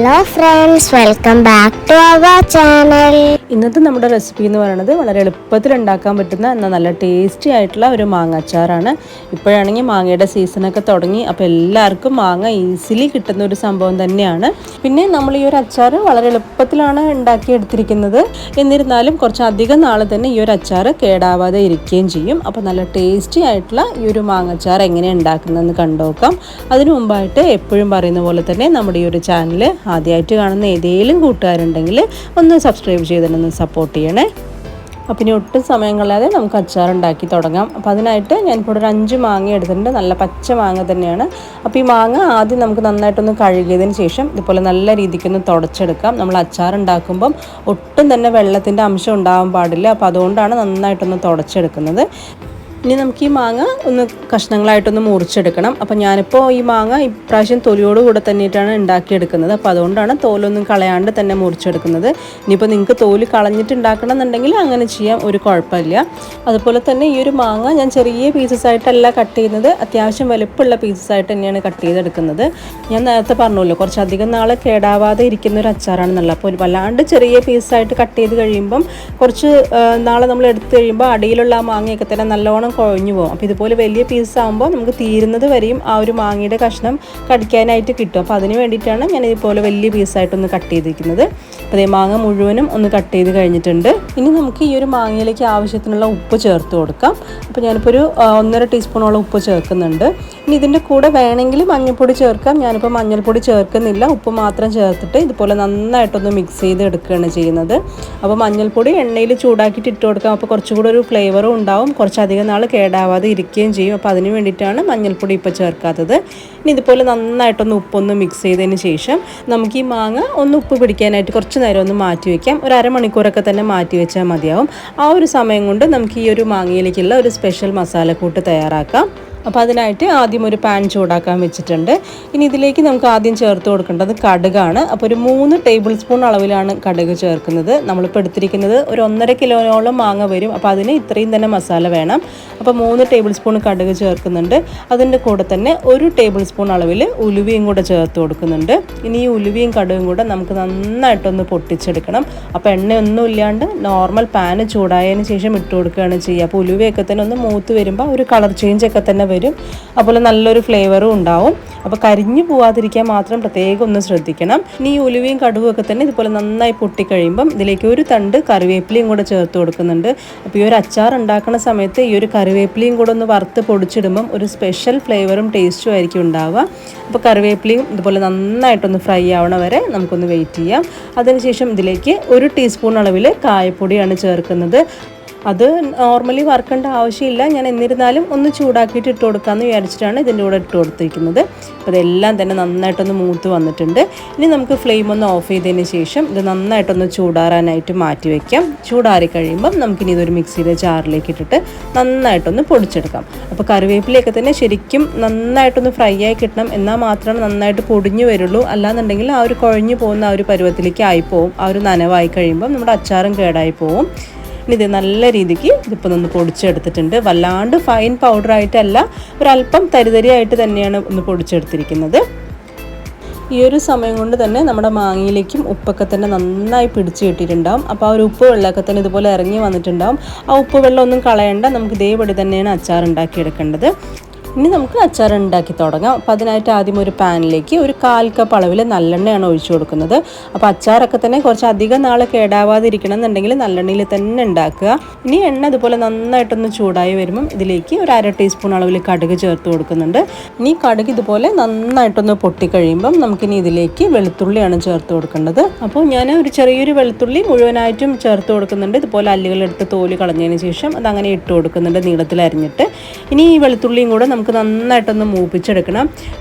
Hello friends, welcome back to our channel. ഇന്നത്തെ നമ്മുടെ recipe എന്ന് പറയുന്നത് വളരെ എളുപ്പത്തിൽ ഉണ്ടാക്കാൻ പറ്റുന്ന എന്നാൽ നല്ല ടേസ്റ്റി ആയിട്ടുള്ള ഒരു മാങ്ങ അച്ചാറാണ്. ഇപ്പോഴാണെങ്കിൽ മാങ്ങയുടെ സീസണൊക്കെ തുടങ്ങി, അപ്പോൾ എല്ലാവർക്കും മാങ്ങ ഈസിലി കിട്ടുന്ന ഒരു സംഭവം തന്നെയാണ്. പിന്നെ നമ്മൾ ഈ ഒരു അച്ചാർ വളരെ എളുപ്പത്തിലാണ് ഉണ്ടാക്കിയെടുത്തിരിക്കുന്നത്. എന്നിരുന്നാലും കുറച്ചധികം നാൾ തന്നെ ഈ ഒരു അച്ചാർ കേടാവാതെ ഇരിക്കുകയും ചെയ്യും. അപ്പോൾ നല്ല ടേസ്റ്റി ആയിട്ടുള്ള ഈ ഒരു മാങ്ങ അച്ചാർ എങ്ങനെയാണ് ഉണ്ടാക്കുന്നതെന്ന് കണ്ടുനോക്കാം. അതിനു മുമ്പായിട്ട് എപ്പോഴും പറയുന്ന പോലെ തന്നെ നമ്മുടെ ഈ ഒരു ചാനൽ ആദ്യമായിട്ട് കാണുന്ന ഏതെങ്കിലും കൂട്ടുകാരുണ്ടെങ്കിൽ ഒന്ന് സബ്സ്ക്രൈബ് ചെയ്തിട്ടൊന്ന് സപ്പോർട്ട് ചെയ്യണേ. അപ്പം ഇനി ഒട്ടും സമയം കളയാതെ നമുക്ക് അച്ചാർ ഉണ്ടാക്കി തുടങ്ങാം. അപ്പോൾ അതിനായിട്ട് ഞാനിപ്പോൾ ഒരു 5 മാങ്ങ എടുത്തിട്ടുണ്ട്. നല്ല പച്ച മാങ്ങ തന്നെയാണ്. അപ്പോൾ ഈ മാങ്ങ ആദ്യം നമുക്ക് നന്നായിട്ടൊന്ന് കഴുകിയതിന് ശേഷം ഇതുപോലെ നല്ല രീതിക്കൊന്ന് തുടച്ചെടുക്കാം. നമ്മൾ അച്ചാർ ഉണ്ടാക്കുമ്പം ഒട്ടും തന്നെ വെള്ളത്തിൻ്റെ അംശം ഉണ്ടാകാൻ പാടില്ല. അപ്പോൾ അതുകൊണ്ടാണ് നന്നായിട്ടൊന്ന് തുടച്ചെടുക്കുന്നത്. ഇനി നമുക്ക് ഈ മാങ്ങ ഒന്ന് കഷ്ണങ്ങളായിട്ടൊന്ന് മുറിച്ചെടുക്കണം. അപ്പോൾ ഞാനിപ്പോൾ ഈ മാങ്ങ ഇപ്രാവശ്യം തൊലിയോട് കൂടെ തന്നെയിട്ടാണ് ഉണ്ടാക്കിയെടുക്കുന്നത്. അപ്പോൾ അതുകൊണ്ടാണ് തോലൊന്നും കളയാണ്ട് തന്നെ മുറിച്ചെടുക്കുന്നത്. ഇനിയിപ്പോൾ നിങ്ങൾക്ക് തോല് കളഞ്ഞിട്ട് ഉണ്ടാക്കണം എന്നുണ്ടെങ്കിൽ അങ്ങനെ ചെയ്യാം, ഒരു കുഴപ്പമില്ല. അതുപോലെ തന്നെ ഈ ഒരു മാങ്ങ ഞാൻ ചെറിയ പീസസ് ആയിട്ടല്ല കട്ട് ചെയ്യുന്നത്, അത്യാവശ്യം വലുപ്പമുള്ള പീസസ് ആയിട്ട് തന്നെയാണ് കട്ട് ചെയ്തെടുക്കുന്നത്. ഞാൻ നേരത്തെ പറഞ്ഞല്ലോ, കുറച്ചധികം നാൾ കേടാവാതെ ഇരിക്കുന്ന ഒരു അച്ചാറാണെന്നുള്ള. അപ്പോൾ വല്ലാണ്ട് ചെറിയ പീസായിട്ട് കട്ട് ചെയ്ത് കഴിയുമ്പം കുറച്ച് നാളെ നമ്മൾ എടുത്തു കഴിയുമ്പോൾ അടിയിലുള്ള ആ മാങ്ങയൊക്കെ തന്നെ നല്ലോണം കുഴഞ്ഞു പോകും. അപ്പോൾ ഇതുപോലെ വലിയ പീസ് ആകുമ്പോൾ നമുക്ക് തീരുന്നത് വരെയും ആ ഒരു മാങ്ങയുടെ കഷ്ണം കടിക്കാനായിട്ട് കിട്ടും. അപ്പോൾ അതിന് വേണ്ടിയിട്ടാണ് ഞാൻ ഇതുപോലെ വലിയ പീസായിട്ടൊന്ന് കട്ട് ചെയ്തിരിക്കുന്നത്. അപ്പോൾ ഈ മാങ്ങ മുഴുവനും ഒന്ന് കട്ട് ചെയ്ത് കഴിഞ്ഞിട്ടുണ്ട്. ഇനി നമുക്ക് ഈ ഒരു മാങ്ങയിലേക്ക് ആവശ്യത്തിനുള്ള ഉപ്പ് ചേർത്ത് കൊടുക്കാം. അപ്പോൾ ഞാനിപ്പോൾ ഒരു 1.5 ടീസ്പൂണോളം ഉപ്പ് ചേർക്കുന്നുണ്ട്. ഇനി ഇതിൻ്റെ കൂടെ വേണമെങ്കിൽ മഞ്ഞൾപ്പൊടി ചേർക്കാം. ഞാനിപ്പോൾ മഞ്ഞൾപ്പൊടി ചേർക്കുന്നില്ല, ഉപ്പ് മാത്രം ചേർത്തിട്ട് ഇതുപോലെ നന്നായിട്ടൊന്ന് മിക്സ് ചെയ്ത് എടുക്കുകയാണ് ചെയ്യുന്നത്. അപ്പോൾ മഞ്ഞൾപ്പൊടി എണ്ണയിൽ ചൂടാക്കിയിട്ട് ഇട്ട് കൊടുക്കാം. അപ്പോൾ കുറച്ചുകൂടെ ഒരു ഫ്ലേവറും ഉണ്ടാവും, കുറച്ചധികം നാൾ കേടാവാതെ ഇരിക്കുകയും ചെയ്യും. അപ്പോൾ അതിന് വേണ്ടിയിട്ടാണ് മഞ്ഞൾപ്പൊടി ഇപ്പോൾ ചേർക്കാത്തത്. ഇനി ഇതുപോലെ നന്നായിട്ടൊന്ന് ഉപ്പൊന്ന് മിക്സ് ചെയ്തതിന് ശേഷം നമുക്ക് ഈ മാങ്ങ ഒന്ന് ഉപ്പ് പിടിക്കാനായിട്ട് കുറച്ച് നേരം ഒന്ന് മാറ്റി വയ്ക്കാം. ഒരു അരമണിക്കൂറൊക്കെ തന്നെ മാറ്റി വെച്ചാൽ മതിയാവും. ആ ഒരു സമയം കൊണ്ട് നമുക്ക് ഈ ഒരു മാങ്ങയിലേക്കുള്ള ഒരു സ്പെഷ്യൽ മസാലക്കൂട്ട് തയ്യാറാക്കാം. അപ്പോൾ അതിനായിട്ട് ആദ്യം ഒരു പാൻ ചൂടാക്കാൻ വെച്ചിട്ടുണ്ട്. ഇനി ഇതിലേക്ക് നമുക്ക് ആദ്യം ചേർത്ത് കൊടുക്കേണ്ടത് കടുകാണ്. അപ്പോൾ ഒരു 3 ടേബിൾ സ്പൂൺ അളവിലാണ് കടുക് ചേർക്കുന്നത്. നമ്മളിപ്പോൾ എടുത്തിരിക്കുന്നത് ഒരു 1.5 കിലോയോളം മാങ്ങ വരും. അപ്പോൾ അതിന് ഇത്രയും തന്നെ മസാല വേണം. അപ്പോൾ 3 ടേബിൾ സ്പൂൺ കടുക് ചേർക്കുന്നുണ്ട്. അതിൻ്റെ കൂടെ തന്നെ 1 ടേബിൾ സ്പൂൺ അളവിൽ ഉലുവയും കൂടെ ചേർത്ത് കൊടുക്കുന്നുണ്ട്. ഇനി ഈ ഉലുവയും കടുകും കൂടെ നമുക്ക് നന്നായിട്ടൊന്ന് പൊട്ടിച്ചെടുക്കണം. അപ്പോൾ എണ്ണയൊന്നും ഇല്ലാണ്ട് നോർമൽ പാന് ചൂടായതിന് ശേഷം ഇട്ട് കൊടുക്കുകയാണ് ചെയ്യുക. അപ്പോൾ ഉലുവയൊക്കെ തന്നെ ഒന്ന് മൂത്ത് വരുമ്പോൾ ഒരു കളർ ചേഞ്ചൊക്കെ തന്നെ വരും. അതുപോലെ നല്ലൊരു ഫ്ലേവറും ഉണ്ടാവും. അപ്പോൾ കരിഞ്ഞു പോവാതിരിക്കാൻ മാത്രം പ്രത്യേകം ഒന്ന് ശ്രദ്ധിക്കണം. ഇനി ഈ ഉലുവയും കടുകും ഒക്കെ തന്നെ ഇതുപോലെ നന്നായി പൊട്ടിക്കഴിയുമ്പം ഇതിലേക്ക് ഒരു തണ്ട് കറിവേപ്പിലയും കൂടെ ചേർത്ത് കൊടുക്കുന്നുണ്ട്. അപ്പോൾ ഈ ഒരു അച്ചാർ ഉണ്ടാക്കുന്ന സമയത്ത് ഈ ഒരു കറിവേപ്പിലയും കൂടെ ഒന്ന് വറുത്ത് പൊടിച്ചിടുമ്പം ഒരു സ്പെഷ്യൽ ഫ്ലേവറും ടേസ്റ്റും ആയിരിക്കും ഉണ്ടാവുക. അപ്പോൾ കറിവേപ്പിലയും ഇതുപോലെ നന്നായിട്ടൊന്ന് ഫ്രൈ ആവണ വരെ നമുക്കൊന്ന് വെയിറ്റ് ചെയ്യാം. അതിനുശേഷം ഇതിലേക്ക് 1 ടീസ്പൂൺ അളവിൽ കായപ്പൊടിയാണ് ചേർക്കുന്നത്. അത് നോർമലി വറുക്കേണ്ട ആവശ്യമില്ല, ഞാൻ എന്നിരുന്നാലും ഒന്ന് ചൂടാക്കിയിട്ട് ഇട്ട് കൊടുക്കാമെന്ന് വിചാരിച്ചിട്ടാണ് ഇതിൻ്റെ കൂടെ ഇട്ട് കൊടുത്തിരിക്കുന്നത്. അപ്പോൾ ഇതെല്ലാം തന്നെ നന്നായിട്ടൊന്ന് മൂത്ത് വന്നിട്ടുണ്ട്. ഇനി നമുക്ക് ഫ്ലെയിം ഒന്ന് ഓഫ് ചെയ്തതിന് ശേഷം ഇത് നന്നായിട്ടൊന്ന് ചൂടാറാനായിട്ട് മാറ്റി വയ്ക്കാം. ചൂടാറി കഴിയുമ്പം നമുക്കിനി ഇതൊരു മിക്സിയുടെ ജാറിലേക്ക് ഇട്ടിട്ട് നന്നായിട്ടൊന്ന് പൊടിച്ചെടുക്കാം. അപ്പോൾ കറിവേപ്പിലയൊക്കെ തന്നെ ശരിക്കും നന്നായിട്ടൊന്ന് ഫ്രൈ ആയി കിട്ടണം, എന്നാൽ മാത്രമേ നന്നായിട്ട് പൊടിഞ്ഞു വരുള്ളൂ. അല്ലാന്നുണ്ടെങ്കിൽ ആ ഒരു കുഴഞ്ഞു പോകുന്ന ആ ഒരു പരുവത്തിലേക്ക് ആയിപ്പോവും. ആ ഒരു നനവായി കഴിയുമ്പം നമ്മുടെ അച്ചാറും കേടായി പോവും. ഇനി ഇത് നല്ല രീതിക്ക് ഇതിപ്പോൾ ഒന്ന് പൊടിച്ചെടുത്തിട്ടുണ്ട്. വല്ലാണ്ട് ഫൈൻ പൗഡറായിട്ടല്ല, ഒരല്പം തരിതരിയായിട്ട് തന്നെയാണ് ഒന്ന് പൊടിച്ചെടുത്തിരിക്കുന്നത്. ഈ ഒരു സമയം കൊണ്ട് തന്നെ നമ്മുടെ മാങ്ങയിലേക്കും ഉപ്പൊക്കെ തന്നെ നന്നായി പിടിച്ച് കിട്ടിയിട്ടുണ്ടാവും. അപ്പോൾ ആ ഒരു ഉപ്പ് വെള്ളമൊക്കെ തന്നെ ഇതുപോലെ ഇറങ്ങി വന്നിട്ടുണ്ടാവും. ആ ഉപ്പ് വെള്ളം ഒന്നും കളയണ്ട, നമുക്ക് ഇതേപടി തന്നെയാണ് അച്ചാർ ഉണ്ടാക്കിയെടുക്കേണ്ടത്. ഇനി നമുക്ക് അച്ചാർ ഉണ്ടാക്കി തുടങ്ങാം. അപ്പോൾ അതിനായിട്ട് ആദ്യം ഒരു പാനിലേക്ക് ഒരു 1/4 കപ്പ് അളവിൽ നല്ലെണ്ണയാണ് ഒഴിച്ചു കൊടുക്കുന്നത്. അപ്പോൾ അച്ചാറൊക്കെ തന്നെ കുറച്ച് അധികം നാൾ കേടാവാതെ ഇരിക്കണം എന്നുണ്ടെങ്കിൽ നല്ലെണ്ണയിൽ തന്നെ ഉണ്ടാക്കുക. ഇനി എണ്ണ ഇതുപോലെ നന്നായിട്ടൊന്ന് ചൂടായി വരുമ്പം ഇതിലേക്ക് ഒരു 1/2 ടീസ്പൂൺ അളവിൽ കടുക് ചേർത്ത് കൊടുക്കുന്നുണ്ട്. ഇനി കടുക് ഇതുപോലെ നന്നായിട്ടൊന്ന് പൊട്ടിക്കഴിയുമ്പം നമുക്കിനി ഇതിലേക്ക് വെളുത്തുള്ളിയാണ് ചേർത്ത് കൊടുക്കേണ്ടത്. അപ്പോൾ ഞാൻ ഒരു ചെറിയൊരു വെളുത്തുള്ളി മുഴുവനായിട്ടും ചേർത്ത് കൊടുക്കുന്നുണ്ട്. ഇതുപോലെ അല്ലുകളെടുത്ത് തോല് കളഞ്ഞതിന് ശേഷം അതങ്ങനെ ഇട്ട് കൊടുക്കുന്നുണ്ട് നീളത്തിൽ അരിഞ്ഞിട്ട്. ഇനി ഈ വെളുത്തുള്ളിയും കൂടെ നമുക്ക് നന്നായിട്ടൊന്ന് മൂപ്പിച്ചെടുക്കണം.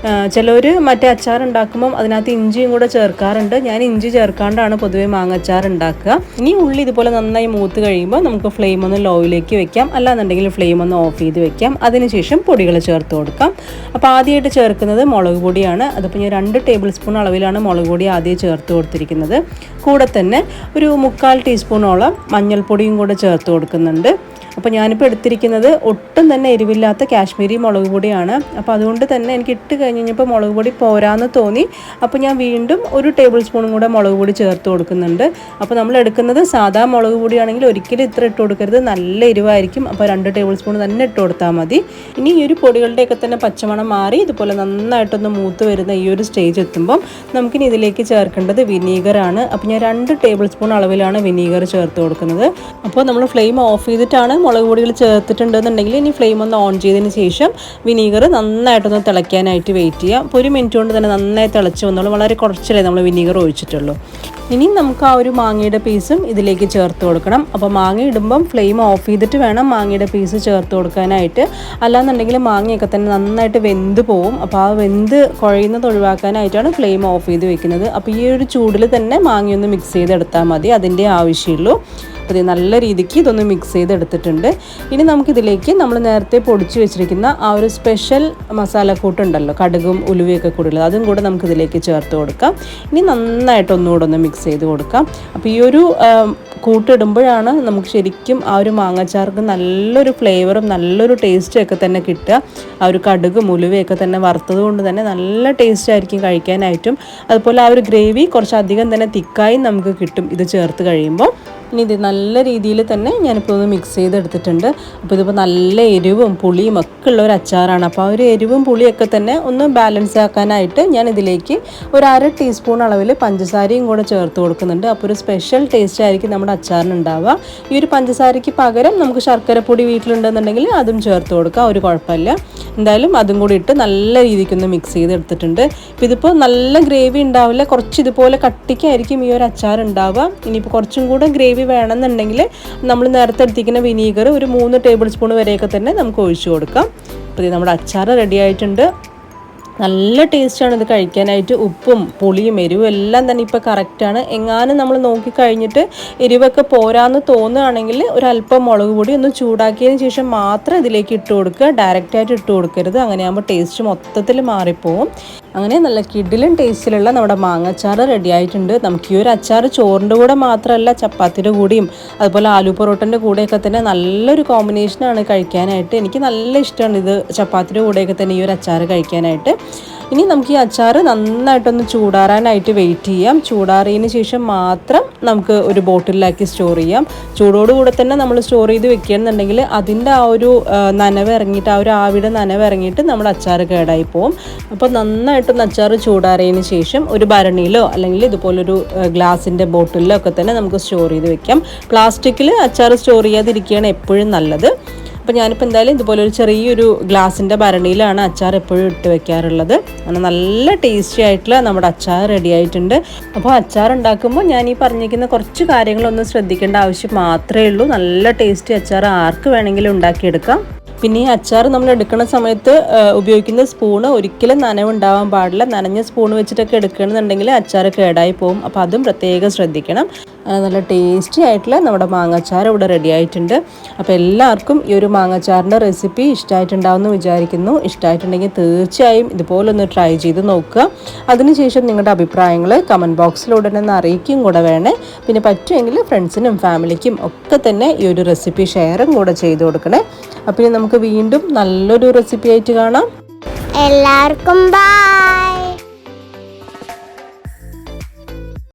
ചിലർ മറ്റേ അച്ചാർ ഉണ്ടാക്കുമ്പം അതിനകത്ത് ഇഞ്ചിയും കൂടെ ചേർക്കാറുണ്ട്. ഞാൻ ഇഞ്ചി ചേർക്കാണ്ടാണ് പൊതുവേ മാങ്ങച്ചാർ ഉണ്ടാക്കുക. ഇനി ഉള്ളി ഇതുപോലെ നന്നായി മൂത്ത് കഴിയുമ്പോൾ നമുക്ക് ഫ്ലെയിം ഒന്ന് ലോയിലേക്ക് വെക്കാം, അല്ലാന്നുണ്ടെങ്കിൽ ഫ്ലെയിം ഒന്ന് ഓഫ് ചെയ്ത് വെക്കാം. അതിനുശേഷം പൊടികൾ ചേർത്ത് കൊടുക്കാം. അപ്പോൾ ആദ്യമായിട്ട് ചേർക്കുന്നത് മുളക് പൊടിയാണ്. അതിപ്പോൾ ഞാൻ 2 ടേബിൾ സ്പൂൺ അളവിലാണ് മുളക് പൊടി ആദ്യം ചേർത്ത് കൊടുത്തിരിക്കുന്നത്. കൂടെ തന്നെ ഒരു 3/4 ടീസ്പൂണോളം മഞ്ഞൾപ്പൊടിയും കൂടെ ചേർത്ത് കൊടുക്കുന്നുണ്ട്. അപ്പോൾ ഞാനിപ്പോൾ എടുത്തിരിക്കുന്നത് ഒട്ടും തന്നെ എരിവില്ലാത്ത കാശ്മീരി മുളക് പൊടിയാണ്. അപ്പോൾ അതുകൊണ്ട് തന്നെ എനിക്ക് ഇട്ട് കഴിഞ്ഞപ്പോൾ മുളക് പൊടി പോരാന്ന് തോന്നി. അപ്പോൾ ഞാൻ വീണ്ടും 1 ടേബിൾ സ്പൂണും കൂടെ മുളക് പൊടി ചേർത്ത് കൊടുക്കുന്നുണ്ട്. അപ്പോൾ നമ്മൾ എടുക്കുന്നത് സാധാ മുളക് പൊടിയാണെങ്കിൽ ഒരിക്കലും ഇത്ര ഇട്ട് കൊടുക്കരുത്, നല്ല എരിവായിരിക്കും. അപ്പോൾ 2 ടേബിൾ സ്പൂൺ തന്നെ ഇട്ട് കൊടുത്താൽ മതി. ഇനി ഈ ഒരു പൊടികളുടെയൊക്കെ തന്നെ പച്ചമണം മാറി ഇതുപോലെ നന്നായിട്ടൊന്ന് മൂത്ത് വരുന്ന ഈ ഒരു സ്റ്റേജ് എത്തുമ്പം നമുക്കിനി ഇതിലേക്ക് ചേർക്കേണ്ടത് വിനീഗറാണ്. അപ്പോൾ ഞാൻ 2 ടേബിൾ സ്പൂൺ അളവിലാണ് വിനീഗർ ചേർത്ത് കൊടുക്കുന്നത്. അപ്പോൾ നമ്മൾ ഫ്ലെയിം ഓഫ് ചെയ്തിട്ടാണ് മുളക് പൊടികൾ ചേർത്തിട്ടുണ്ടെന്നുണ്ടെങ്കിൽ ഇനി ഫ്ലെയിം ഒന്ന് ഓൺ ചെയ്തതിന് ശേഷം വിനീഗർ നന്നായിട്ടൊന്ന് തിളയ്ക്കാനായിട്ട് വെയിറ്റ് ചെയ്യാം. അപ്പോൾ 1 മിനിറ്റ് കൊണ്ട് തന്നെ നന്നായി തിളച്ച് വന്നോളൂ. വളരെ കുറച്ചല്ലേ നമ്മൾ വിനീഗർ ഒഴിച്ചിട്ടുള്ളൂ. ഇനി നമുക്ക് ആ ഒരു മാങ്ങയുടെ പീസും ഇതിലേക്ക് ചേർത്ത് കൊടുക്കണം. അപ്പോൾ മാങ്ങ ഇടുമ്പം ഫ്ലെയിം ഓഫ് ചെയ്തിട്ട് വേണം മാങ്ങയുടെ പീസ് ചേർത്ത് കൊടുക്കാനായിട്ട്. അല്ലാന്നുണ്ടെങ്കിൽ മാങ്ങയൊക്കെ തന്നെ നന്നായിട്ട് വെന്ത് പോവും. അപ്പോൾ ആ വെന്ത് കുഴയുന്നത് ഒഴിവാക്കാനായിട്ടാണ് ഫ്ലെയിം ഓഫ് ചെയ്ത് വെക്കുന്നത്. അപ്പോൾ ഈ ഒരു ചൂടിൽ തന്നെ മാങ്ങയൊന്ന് മിക്സ് ചെയ്തെടുത്താൽ മതി, അതിൻ്റെ ആവശ്യമുള്ളൂ. അപ്പോൾ നല്ല രീതിക്ക് ഇതൊന്ന് മിക്സ് ചെയ്തെടുത്തിട്ടുണ്ട്. ഇനി നമുക്കിതിലേക്ക് നമ്മൾ നേരത്തെ പൊടിച്ച് വെച്ചിരിക്കുന്ന ആ ഒരു സ്പെഷ്യൽ മസാലക്കൂട്ടുണ്ടല്ലോ, കടുകും ഉലുവയൊക്കെ കൂടുതൽ, അതും കൂടെ നമുക്കിതിലേക്ക് ചേർത്ത് കൊടുക്കാം. ഇനി നന്നായിട്ട് ഒന്നുകൂടെ ഒന്ന് മിക്സ് ചെയ്ത് കൊടുക്കാം. അപ്പോൾ ഈ ഒരു കൂട്ടിടുമ്പോഴാണ് നമുക്ക് ശരിക്കും ആ ഒരു മാങ്ങാച്ചാർക്ക് നല്ലൊരു ഫ്ലേവറും നല്ലൊരു ടേസ്റ്റും ഒക്കെ തന്നെ കിട്ടുക. ആ ഒരു കടുകും ഉലുവയൊക്കെ തന്നെ വറുത്തത് കൊണ്ട് തന്നെ നല്ല ടേസ്റ്റ് ആയിരിക്കും കഴിക്കാനായിട്ടും. അതുപോലെ ആ ഒരു ഗ്രേവി കുറച്ചധികം തന്നെ തിക്കായി നമുക്ക് കിട്ടും ഇത് ചേർത്ത് കഴിയുമ്പോൾ. ഇനി ഇത് നല്ല രീതിയിൽ തന്നെ ഞാനിപ്പോൾ ഒന്ന് മിക്സ് ചെയ്തെടുത്തിട്ടുണ്ട്. അപ്പോൾ ഇതിപ്പോൾ നല്ല എരിവും പുളിയും ഒക്കെ ഉള്ള ഒരു അച്ചാറാണ്. അപ്പോൾ ആ ഒരു എരിവും പുളിയൊക്കെ തന്നെ ഒന്ന് ബാലൻസ് ആക്കാനായിട്ട് ഞാൻ ഇതിലേക്ക് 1/2 ടീസ്പൂൺ അളവിൽ പഞ്ചസാരയും കൂടെ ചേർത്ത് കൊടുക്കുന്നുണ്ട്. അപ്പോൾ ഒരു സ്പെഷ്യൽ ടേസ്റ്റ് ആയിരിക്കും നമ്മുടെ അച്ചാറിന് ഉണ്ടാവുക. ഈ ഒരു പഞ്ചസാരയ്ക്ക് പകരം നമുക്ക് ശർക്കരപ്പൊടി വീട്ടിലുണ്ടെന്നുണ്ടെങ്കിൽ അതും ചേർത്ത് കൊടുക്കാം, ഒരു കുഴപ്പമില്ല. എന്തായാലും അതും കൂടി ഇട്ട് നല്ല രീതിക്കൊന്ന് മിക്സ് ചെയ്തെടുത്തിട്ടുണ്ട്. ഇപ്പോൾ ഇതിപ്പോൾ നല്ല ഗ്രേവി ഉണ്ടാവില്ല, കുറച്ച് ഇതുപോലെ കട്ടിക്കായിരിക്കും ഈ ഒരു അച്ചാർ ഉണ്ടാവുക. ഇനിയിപ്പോൾ കുറച്ചും കൂടെ ഗ്രേവി വേണമെന്നുണ്ടെങ്കിൽ നമ്മൾ നേരത്തെ എടുത്തിരിക്കുന്ന വിനീഗർ ഒരു 3 ടേബിൾ സ്പൂൺ വരെയൊക്കെ തന്നെ നമുക്ക് ഒഴിച്ചു കൊടുക്കാം. അപ്പോൾ ഇത് നമ്മുടെ അച്ചാർ റെഡി ആയിട്ടുണ്ട്. നല്ല ടേസ്റ്റാണ് ഇത് കഴിക്കാനായിട്ട്. ഉപ്പും പുളിയും എരിവും എല്ലാം തന്നെ ഇപ്പോൾ കറക്റ്റാണ്. എങ്ങാനും നമ്മൾ നോക്കിക്കഴിഞ്ഞിട്ട് എരിവൊക്കെ പോരാന്ന് തോന്നുകയാണെങ്കിൽ ഒരല്പം മുളക് പൊടി ഒന്ന് ചൂടാക്കിയതിന് ശേഷം മാത്രം ഇതിലേക്ക് ഇട്ട് കൊടുക്കുക, ഡയറക്റ്റായിട്ട് ഇട്ട് കൊടുക്കരുത്. അങ്ങനെയാകുമ്പോൾ ടേസ്റ്റ് മൊത്തത്തിൽ മാറിപ്പോവും. അങ്ങനെ നല്ല കിടിലൻ ടേസ്റ്റിലുള്ള നമ്മുടെ മാങ്ങാച്ചാറ് റെഡി ആയിട്ടുണ്ട്. നമുക്ക് ഈ ഒരു അച്ചാർ ചോറിൻ്റെ കൂടെ മാത്രമല്ല, ചപ്പാത്തിയുടെ കൂടെയും അതുപോലെ ആലു പൊറോട്ടൻ്റെ കൂടെയൊക്കെ തന്നെ നല്ലൊരു കോമ്പിനേഷനാണ് കഴിക്കാനായിട്ട്. എനിക്ക് നല്ല ഇഷ്ടമാണ് ഇത് ചപ്പാത്തിയുടെ കൂടെയൊക്കെ തന്നെ ഈ ഒരു അച്ചാർ കഴിക്കാനായിട്ട്. ഇനി നമുക്ക് ഈ അച്ചാർ നന്നായിട്ടൊന്ന് ചൂടാറാനായിട്ട് വെയിറ്റ് ചെയ്യാം. ചൂടാറിയതിന് ശേഷം മാത്രം നമുക്ക് ഒരു ബോട്ടിലാക്കി സ്റ്റോർ ചെയ്യാം. ചൂടോടുകൂടെ തന്നെ നമ്മൾ സ്റ്റോർ ചെയ്ത് വെക്കുകയാണെന്നുണ്ടെങ്കിൽ അതിൻ്റെ ആ ഒരു നനവ് ഇറങ്ങിയിട്ട്, ആ ഒരു ആവിയുടെ നനവ് ഇറങ്ങിയിട്ട് നമ്മുടെ അച്ചാർ കേടായി പോകും. അപ്പോൾ നന്നായിട്ടൊന്ന് അച്ചാർ ചൂടാറിയതിന് ശേഷം ഒരു ഭരണിയിലോ അല്ലെങ്കിൽ ഇതുപോലൊരു ഗ്ലാസിൻ്റെ ബോട്ടിലോ ഒക്കെ തന്നെ നമുക്ക് സ്റ്റോർ ചെയ്ത് വെക്കാം. പ്ലാസ്റ്റിക്കിൽ അച്ചാർ സ്റ്റോർ ചെയ്യാതിരിക്കുകയാണ് എപ്പോഴും നല്ലത്. അപ്പോൾ ഞാനിപ്പോൾ എന്തായാലും ഇതുപോലെ ഒരു ചെറിയൊരു ഗ്ലാസിൻ്റെ ഭരണിയിലാണ് അച്ചാർ എപ്പോഴും ഇട്ട് വെക്കാറുള്ളത്. അങ്ങനെ നല്ല ടേസ്റ്റി ആയിട്ടുള്ള നമ്മുടെ അച്ചാർ റെഡി ആയിട്ടുണ്ട്. അപ്പോൾ അച്ചാർ ഉണ്ടാക്കുമ്പോൾ ഞാൻ ഈ പറഞ്ഞിരിക്കുന്ന കുറച്ച് കാര്യങ്ങളൊന്നും ശ്രദ്ധിക്കേണ്ട ആവശ്യം മാത്രമേ ഉള്ളൂ. നല്ല ടേസ്റ്റി അച്ചാർ ആർക്ക് വേണമെങ്കിലും ഉണ്ടാക്കിയെടുക്കാം. പിന്നെ ഈ അച്ചാർ നമ്മൾ എടുക്കുന്ന സമയത്ത് ഉപയോഗിക്കുന്ന സ്പൂണ് ഒരിക്കലും നനവുണ്ടാവാൻ പാടില്ല. നനഞ്ഞ സ്പൂൺ വെച്ചിട്ടൊക്കെ എടുക്കണമെന്നുണ്ടെങ്കിൽ അച്ചാർ കേടായി പോകും. അപ്പോൾ അതും പ്രത്യേകം ശ്രദ്ധിക്കണം. നല്ല ടേസ്റ്റി ആയിട്ടുള്ള നമ്മുടെ മാങ്ങാച്ചാർ ഇവിടെ റെഡി ആയിട്ടുണ്ട്. അപ്പോൾ എല്ലാവർക്കും ഈ ഒരു മാങ്ങാച്ചാറിൻ്റെ റെസിപ്പി ഇഷ്ടമായിട്ടുണ്ടാവുമെന്ന് വിചാരിക്കുന്നു. ഇഷ്ടമായിട്ടുണ്ടെങ്കിൽ തീർച്ചയായും ഇതുപോലൊന്ന് ട്രൈ ചെയ്ത് നോക്കുക. അതിനുശേഷം നിങ്ങളുടെ അഭിപ്രായങ്ങൾ കമൻറ്റ് ബോക്സിലൂടെ തന്നെ അറിയിക്കും കൂടെ വേണേ. പിന്നെ പറ്റുമെങ്കിൽ ഫ്രണ്ട്സിനും ഫാമിലിക്കും ഒക്കെ തന്നെ ഈ ഒരു റെസിപ്പി ഷെയറും കൂടെ ചെയ്ത് കൊടുക്കണേ. അപ്പോൾ നമുക്ക് വീണ്ടും നല്ലൊരു റെസിപ്പി ആയിട്ട് കാണാം. എല്ലാവർക്കും ബൈ.